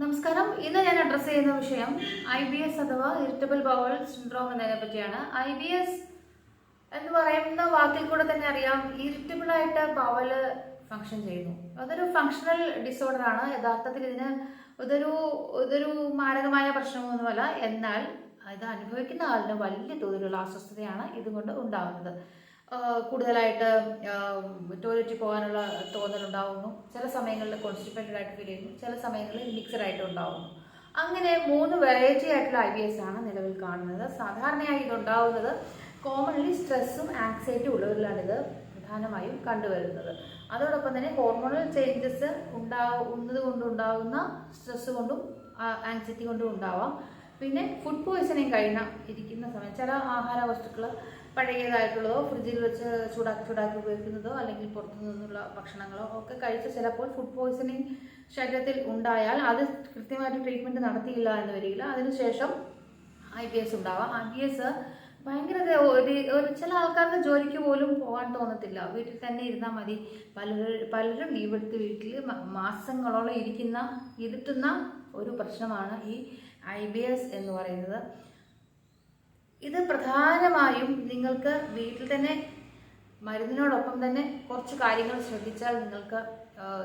നമസ്കാരം. ഇന്ന് ഞാൻ അഡ്രസ്സ് ചെയ്യുന്ന വിഷയം IBS അഥവാ ഇറിറ്റബിൾ ബവൽ സിൻഡ്രോം എന്നതിനെ പറ്റിയാണ്. IBS എന്ന് പറയുന്ന വാക്കിൽ കൂടെ തന്നെ അറിയാം, ഇറിറ്റബിൾ ആയിട്ട് ബവല് ഫങ്ഷൻ ചെയ്യുന്നു. അതൊരു ഫങ്ഷണൽ ഡിസോർഡർ ആണ്. യഥാർത്ഥത്തിൽ ഇതൊരു മാരകമായ പ്രശ്നമൊന്നുമല്ല. എന്നാൽ ഇത് അനുഭവിക്കുന്ന ആളിന് വലിയ തോതിലുള്ള അസ്വസ്ഥതയാണ് ഇതുകൊണ്ട് ഉണ്ടാകുന്നത്. കൂടുതലായിട്ട് ടോയ്ലറ്റിൽ പോകാനുള്ള തോന്നലുണ്ടാവുന്നു. ചില സമയങ്ങളിൽ കോൺസ്റ്റിപ്പേറ്റഡ് ആയിട്ട് ഫീൽ ചെയ്യുന്നു. ചില സമയങ്ങളിൽ മിക്സഡ് ആയിട്ട് ഉണ്ടാവുന്നു. അങ്ങനെ 3 വെറൈറ്റി ആയിട്ടുള്ള IBS ആണ് നിലവിൽ കാണുന്നത്. സാധാരണയായി ഇതുണ്ടാവുന്നത് കോമൺലി സ്ട്രെസ്സും ആങ്സൈറ്റിയും ഉള്ളവരിലാണിത് പ്രധാനമായും കണ്ടുവരുന്നത്. അതോടൊപ്പം തന്നെ ഹോർമോണൽ ചേഞ്ചസ് ഉണ്ടാവുന്നത് കൊണ്ടുണ്ടാകുന്ന സ്ട്രെസ് കൊണ്ടും ആങ്സൈറ്റി കൊണ്ടും ഉണ്ടാവാം. പിന്നെ ഫുഡ് പോയ്സണിങ് ഇരിക്കുന്ന സമയം ചില ആഹാര വസ്തുക്കൾ പഴകിയതായിട്ടുള്ളതോ ഫ്രിഡ്ജിൽ വെച്ച് ചൂടാക്കി ഉപയോഗിക്കുന്നതോ അല്ലെങ്കിൽ പുറത്തു നിന്നുള്ള ഭക്ഷണങ്ങളോ ഒക്കെ കഴിച്ച് ചിലപ്പോൾ ഫുഡ് പോയ്സണിങ് ശരീരത്തിൽ ഉണ്ടായാൽ അത് കൃത്യമായിട്ട് ട്രീറ്റ്മെൻറ്റ് നടത്തിയില്ല എന്ന് വരില്ല. അതിനുശേഷം IBS ഉണ്ടാവാം. IBS ഭയങ്കര ചില ആൾക്കാർക്ക് ജോലിക്ക് പോലും പോകാൻ തോന്നത്തില്ല. വീട്ടിൽ തന്നെ ഇരുന്നാൽ മതി. പലരും ലീവെടുത്ത് വീട്ടിൽ മാസങ്ങളോളം ഇരുത്തുന്ന ഒരു പ്രശ്നമാണ് ഈ IBS എന്ന് പറയുന്നത്. ഇത് പ്രധാനമായും നിങ്ങൾക്ക് വീട്ടിൽ തന്നെ മരുന്നിനോടൊപ്പം തന്നെ കുറച്ച് കാര്യങ്ങൾ ശ്രദ്ധിച്ചാൽ നിങ്ങൾക്ക്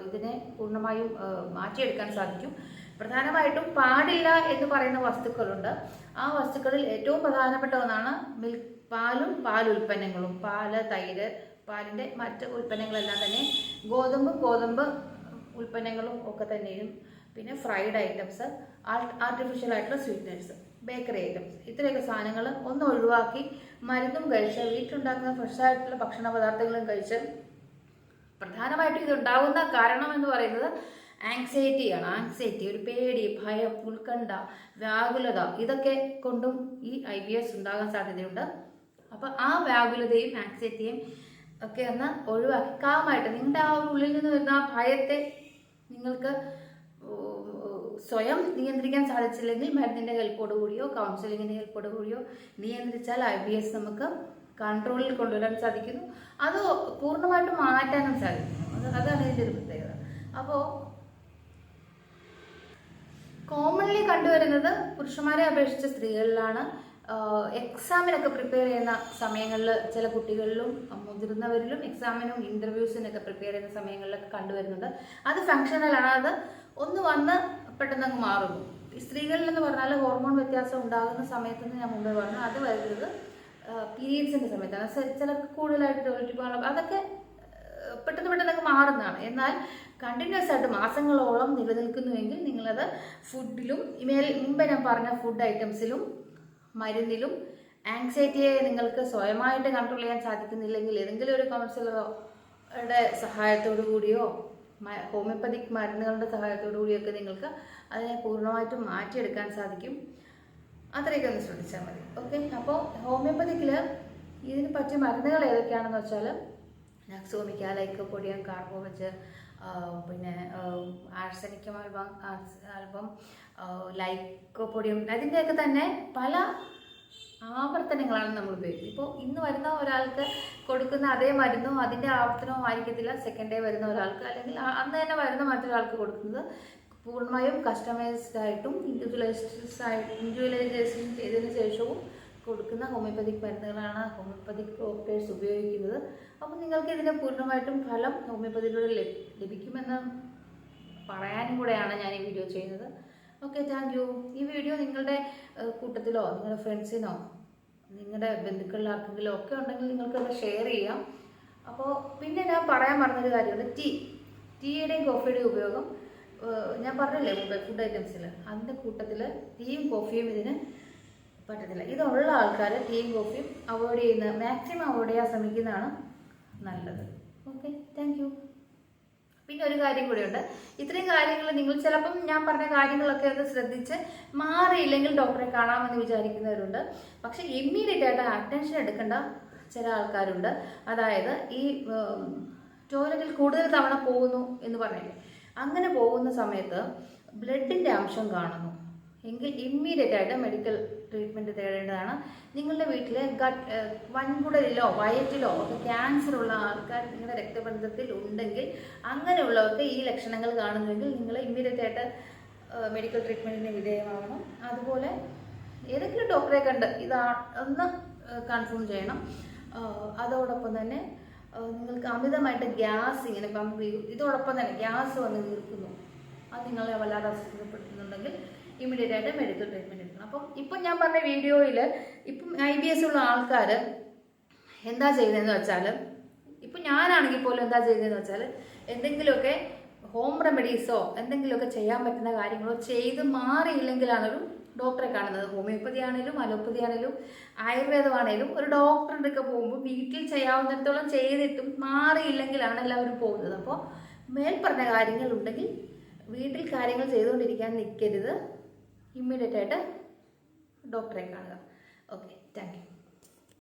ഇതിനെ പൂർണ്ണമായും മാറ്റിയെടുക്കാൻ സാധിക്കും. പ്രധാനമായിട്ടും പാടില്ല എന്ന് പറയുന്ന വസ്തുക്കളുണ്ട്. ആ വസ്തുക്കളിൽ ഏറ്റവും പ്രധാനപ്പെട്ട ഒന്നാണ് പാലും പാലുൽപ്പന്നങ്ങളും. പാല്, തൈര്, പാലിൻ്റെ മറ്റ് ഉൽപ്പന്നങ്ങളെല്ലാം തന്നെ ഗോതമ്പ് ഉൽപ്പന്നങ്ങളും ഒക്കെ തന്നെയും. പിന്നെ ഫ്രൈഡ് ഐറ്റംസ്, ആർട്ടിഫിഷ്യൽ ആയിട്ടുള്ള സ്വീറ്റ്നേഴ്സ്, ബേക്കറി ഐറ്റംസ്, ഇത്രയൊക്കെ സാധനങ്ങൾ ഒന്ന് ഒഴിവാക്കി മരുന്നും കഴിച്ച് വീട്ടിലുണ്ടാക്കുന്ന ഫ്രഷ് ആയിട്ടുള്ള ഭക്ഷണ പദാർത്ഥങ്ങളും കഴിച്ച്. പ്രധാനമായിട്ടും ഇതുണ്ടാകുന്ന കാരണം എന്ന് പറയുന്നത് ആങ്സൈറ്റിയാണ്. ആങ്സൈറ്റി, ഒരു പേടി, ഭയം, ഉത്കണ്ഠ, വ്യാകുലത, ഇതൊക്കെ കൊണ്ടും ഈ IBS ഉണ്ടാകാൻ സാധ്യതയുണ്ട്. അപ്പം ആ വ്യാകുലതയും ആങ്സൈറ്റിയും ഒക്കെ ഒന്ന് ഒഴിവാക്കി കാമായിട്ട് നിങ്ങളുടെ ആ ഒരു ഉള്ളിൽ നിന്ന് വരുന്ന ആ ഭയത്തെ നിങ്ങൾക്ക് സ്വയം നിയന്ത്രിക്കാൻ സാധിച്ചില്ലെങ്കിൽ മരുന്നിൻ്റെ ഹെൽപ്പോട് കൂടിയോ കൗൺസിലിങ്ങിൻ്റെ ഹെൽപ്പോട് കൂടിയോ നിയന്ത്രിച്ചാൽ IBS നമുക്ക് കൺട്രോളിൽ കൊണ്ടുവരാൻ സാധിക്കുന്നു. അത് പൂർണ്ണമായിട്ടും മാറ്റാനും സാധിക്കുന്നു. അതാണ് ഇതിൻ്റെ ഒരു പ്രത്യേകത. അപ്പോൾ കോമൺലി കണ്ടുവരുന്നത് പുരുഷന്മാരെ അപേക്ഷിച്ച് സ്ത്രീകളിലാണ്. എക്സാമിനൊക്കെ പ്രിപ്പയർ ചെയ്യുന്ന സമയങ്ങളിൽ ചില കുട്ടികളിലും മുതിർന്നവരിലും എക്സാമിനും ഇൻ്റർവ്യൂസിനൊക്കെ പ്രിപ്പയർ ചെയ്യുന്ന സമയങ്ങളിലൊക്കെ കണ്ടുവരുന്നുണ്ട്. അത് ഫങ്ഷണലാണ്. അത് ഒന്ന് വന്ന് പെട്ടെന്ന് മാറുന്നു. സ്ത്രീകളിൽ എന്ന് പറഞ്ഞാൽ ഹോർമോൺ വ്യത്യാസം ഉണ്ടാകുന്ന സമയത്തെന്ന് ഞാൻ മുമ്പേ പറഞ്ഞു. അത് വരുന്നത് പീരീഡ്സിൻ്റെ സമയത്താണ്. ചിലർക്ക് കൂടുതലായിട്ട് ടോയ്ലറ്റിൽ പോകാനുള്ള അതൊക്കെ പെട്ടെന്ന് മാറുന്നതാണ്. എന്നാൽ കണ്ടിന്യൂസ് ആയിട്ട് മാസങ്ങളോളം നിലനിൽക്കുന്നുവെങ്കിൽ നിങ്ങളത് ഫുഡിലും മുമ്പേ ഞാൻ പറഞ്ഞ ഫുഡ് ഐറ്റംസിലും മരുന്നിലും ആങ്സൈറ്റിയെ നിങ്ങൾക്ക് സ്വയമായിട്ട് കൺട്രോൾ ചെയ്യാൻ സാധിക്കുന്നില്ലെങ്കിൽ ഏതെങ്കിലും ഒരു കൗൺസിലറുടെ സഹായത്തോടു കൂടിയോ ഹോമിയോപ്പതിക് മരുന്നുകളുടെ സഹായത്തോടു കൂടിയൊക്കെ നിങ്ങൾക്ക് അതിനെ പൂർണ്ണമായിട്ടും മാറ്റിയെടുക്കാൻ സാധിക്കും. അത്രയൊക്കെ ഒന്ന് ശ്രദ്ധിച്ചാൽ മതി. ഓക്കെ. അപ്പോൾ ഹോമിയോപ്പതിക്കിൽ ഇതിന് പറ്റിയ മരുന്നുകൾ ഏതൊക്കെയാണെന്ന് വെച്ചാൽ നക്സോമിക്ക, ലൈക്കോപോഡിയം, കാർബോവച്ച്, പിന്നെ ആഴ്സനിക്കം ആൽബം, ലൈക്കോപോഡിയം, അതിൻ്റെയൊക്കെ തന്നെ പല ആവർത്തനങ്ങളാണ് നമ്മൾ ഉപയോഗിക്കുന്നത്. ഇപ്പോൾ ഇന്ന് വരുന്ന ഒരാൾക്ക് കൊടുക്കുന്ന അതേ മരുന്നോ അതിൻ്റെ ആവർത്തനവും ആയിരിക്കത്തില്ല സെക്കൻഡ് ഡേ വരുന്ന ഒരാൾക്ക്, അല്ലെങ്കിൽ അന്ന് തന്നെ വരുന്ന മറ്റൊരാൾക്ക് കൊടുക്കുന്നത്. പൂർണ്ണമായും കസ്റ്റമൈസ്ഡ് ആയിട്ടും ഇൻഡിവിജ്വലൈസേഷൻ ചെയ്തതിന് ശേഷവും കൊടുക്കുന്ന ഹോമിയോപ്പതിക് മരുന്നുകളാണ് ഹോമിയോപ്പതിക് ഡോക്ടേഴ്സ് ഉപയോഗിക്കുന്നത്. അപ്പോൾ നിങ്ങൾക്ക് ഇതിൻ്റെ പൂർണ്ണമായിട്ടും ഫലം ഹോമിയോപ്പതിയിലൂടെ ലഭിക്കുമെന്ന് പറയാനും കൂടെയാണ് ഞാൻ ഈ വീഡിയോ ചെയ്യുന്നത്. Okay, thank you. ഈ വീഡിയോ നിങ്ങളുടെ കൂട്ടത്തിലോ നിങ്ങളുടെ ഫ്രണ്ട്സിനോ നിങ്ങളുടെ ബന്ധുക്കളിൽ ആർക്കെങ്കിലും ഒക്കെ ഉണ്ടെങ്കിൽ നിങ്ങൾക്കത് ഷെയർ ചെയ്യാം. അപ്പോൾ പിന്നെ ഞാൻ പറയാൻ പറഞ്ഞൊരു കാര്യമുണ്ട്. ടീയുടെയും കോഫിയുടെയും ഉപയോഗം ഞാൻ പറഞ്ഞില്ലേ മുമ്പേ ഫുഡ് ഐറ്റംസിൽ, അതിൻ്റെ കൂട്ടത്തിൽ ടീയും കോഫിയും ഇതിന് പറ്റത്തില്ല. ഇതുള്ള ആൾക്കാർ ടീയും കോഫിയും മാക്സിമം അവോയ്ഡ് ചെയ്യാൻ ശ്രമിക്കുന്നതാണ് നല്ലത്. Okay, thank you. പിന്നെ ഒരു കാര്യം കൂടിയുണ്ട്. ഇത്രയും കാര്യങ്ങൾ നിങ്ങൾ ചിലപ്പം ഞാൻ പറഞ്ഞ കാര്യങ്ങളൊക്കെ ഒന്ന് ശ്രദ്ധിച്ച് മാറിയില്ലെങ്കിൽ ഡോക്ടറെ കാണാമെന്ന് വിചാരിക്കുന്നവരുണ്ട്. പക്ഷെ ഇമ്മീഡിയറ്റ് ആയിട്ട് അറ്റൻഷൻ എടുക്കേണ്ട ചില ആൾക്കാരുണ്ട്. അതായത് ഈ ടോയ്ലറ്റിൽ കൂടുതൽ തവണ പോകുന്നു എന്ന് പറഞ്ഞില്ലേ, അങ്ങനെ പോകുന്ന സമയത്ത് ബ്ലഡിൻ്റെ അംശം കാണുന്നു എങ്കിൽ ഇമ്മീഡിയറ്റ് ആയിട്ട് മെഡിക്കൽ ട്രീറ്റ്മെൻറ്റ് തേടേണ്ടതാണ്. നിങ്ങളുടെ വീട്ടിലെ വൻകുടലിലോ വയറ്റിലോ ഒക്കെ ക്യാൻസർ ഉള്ള ആൾക്കാർ നിങ്ങളുടെ രക്തബന്ധത്തിൽ ഉണ്ടെങ്കിൽ അങ്ങനെയുള്ളവർക്ക് ഈ ലക്ഷണങ്ങൾ കാണുന്നുവെങ്കിൽ നിങ്ങൾ ഇമ്മീഡിയറ്റ് ആയിട്ട് മെഡിക്കൽ ട്രീറ്റ്മെൻറ്റിന് വിധേയമാകണം. അതുപോലെ ഏതെങ്കിലും ഡോക്ടറെ കണ്ട് ഇതാ ഒന്ന് കൺഫേം ചെയ്യണം. അതോടൊപ്പം തന്നെ നിങ്ങൾക്ക് അമിതമായിട്ട് ഗ്യാസ് ഇങ്ങനെ പമ്പ് ചെയ്യും, ഇതോടൊപ്പം തന്നെ ഗ്യാസ് വന്ന് തീർക്കുന്നു, അത് നിങ്ങളെ വല്ലാതെ അസ്വസ്ഥപ്പെടുത്തുന്നുണ്ടെങ്കിൽ ഇമ്മീഡിയറ്റ് ആയിട്ട് മെഡിക്കൽ ട്രീറ്റ്മെൻറ്റ് എടുക്കണം. അപ്പം ഇപ്പം ഞാൻ പറഞ്ഞ വീഡിയോയിൽ ഇപ്പം IBS ഉള്ള ആൾക്കാർ എന്താ ചെയ്യുന്നതെന്ന് വെച്ചാൽ, ഇപ്പം ഞാനാണെങ്കിൽ പോലും എന്താ ചെയ്യുന്നതെന്ന് വെച്ചാൽ എന്തെങ്കിലുമൊക്കെ ഹോം റെമഡീസോ എന്തെങ്കിലുമൊക്കെ ചെയ്യാൻ പറ്റുന്ന കാര്യങ്ങളോ ചെയ്ത് മാറിയില്ലെങ്കിലാണൊരു ഡോക്ടറെ കാണുന്നത്. ഹോമിയോപ്പതി ആണെങ്കിലും അലോപ്പതി ആണെങ്കിലും ആയുർവേദമാണെങ്കിലും ഒരു ഡോക്ടറിൻ്റെ ഒക്കെ പോകുമ്പോൾ വീട്ടിൽ ചെയ്യാവുന്നിടത്തോളം ചെയ്തിട്ടും മാറിയില്ലെങ്കിലാണ് എല്ലാവരും പോകുന്നത്. അപ്പോൾ മേൽപ്പറഞ്ഞ കാര്യങ്ങളുണ്ടെങ്കിൽ വീട്ടിൽ കാര്യങ്ങൾ ചെയ്തുകൊണ്ടിരിക്കാൻ നിൽക്കരുത്, ഇമ്മീഡിയറ്റ് ആയിട്ട് ഡോക്ടറെ കാണുക. Okay, thank you.